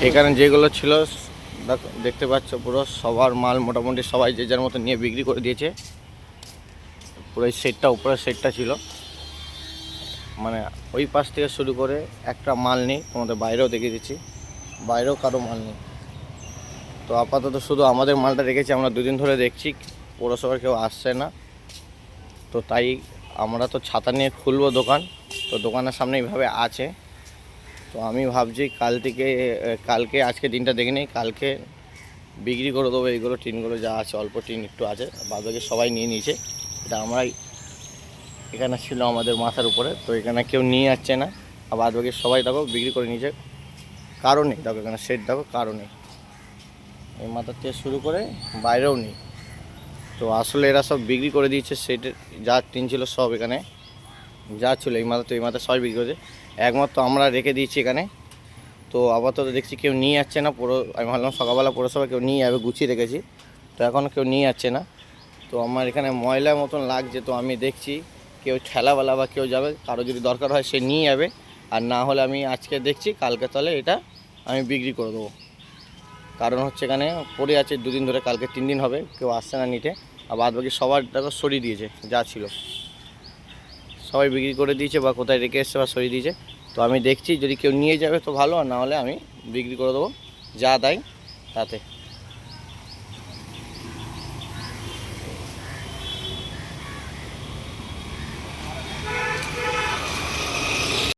এখানে যেগুলো ছিল দেখতে পাচ্ছ পুরো সবার মাল মোটামুটি সবাই যে যার মতো নিয়ে বিক্রি করে দিয়েছে। পুরো এই সেটটা উপরের সেটটা ছিল, মানে ওই পাশ থেকে শুরু করে একটা মাল নেই। তোমাদের বাইরেও দেখিয়ে দিচ্ছি, বাইরেও কারো মাল নেই। তো আপাতত শুধু আমাদের মালটা রেখেছি। আমরা দুদিন ধরে দেখছি পৌরসভার কেউ আসছে না, তো তাই আমরা তো ছাতা নিয়ে খুলবো দোকান। তো দোকানের সামনে এইভাবে আছে। তো আমি ভাবছি কালকে আজকে দিনটা দেখে নিই, কালকে বিক্রি করে দেবো এইগুলো টিনগুলো যা আছে। অল্প টিন একটু আছে, বাদবাকি সবাই নিয়ে নিয়েছে। এটা আমরাই এখানে ছিল আমাদের মাথার উপরে, তো এখানে কেউ নিয়ে যাচ্ছে না। আর বাদবাকি সবাই দেখো বিক্রি করে নিয়েছে। কারণে দেখো এখানে সেট দেখো, কারণে এই মাথার থেকে শুরু করে বাইরেও নেই। তো আসলে এরা সব বিক্রি করে দিয়েছে। সেটের যা টিন ছিল সব এখানে যা ছিল এই মাথা, তো এই মাথা সবাই বিক্রি করেছে। একমাত্র আমরা রেখে দিয়েছি এখানে। তো আপাতত দেখছি কেউ নিয়ে যাচ্ছে না। আমি ভাবলাম সকালবেলা পৌরসভা কেউ নিয়ে যাবে, গুছিয়ে রেখেছি। তো এখনও কেউ নিয়ে যাচ্ছে না। তো আমার এখানে ময়লার মতন লাগছে। তো আমি দেখছি কেউ ঠেলাওয়ালা বা কেউ যাবে, কারো যদি দরকার হয় সে নিয়ে যাবে। আর না হলে আমি আজকে দেখছি কালকে তাহলে এটা আমি বিক্রি করে দেবো। কারণ হচ্ছে এখানে পড়ে আছে দুদিন ধরে, কালকে 3 দিন হবে, কেউ আসছে না নিতে। আর বাদ বাকি সবার দেখো সরিয়ে দিয়েছে, যা ছিল সবাই বিক্রি করে দিয়েছে বা কোথায় রেখে এসছে বা সরিয়ে দিয়েছে। তো আমি দেখছি যদি কেউ নিয়ে যাবে তো ভালো, আর না হলে আমি বিক্রি করে দেবো, যা দেয় তাতে।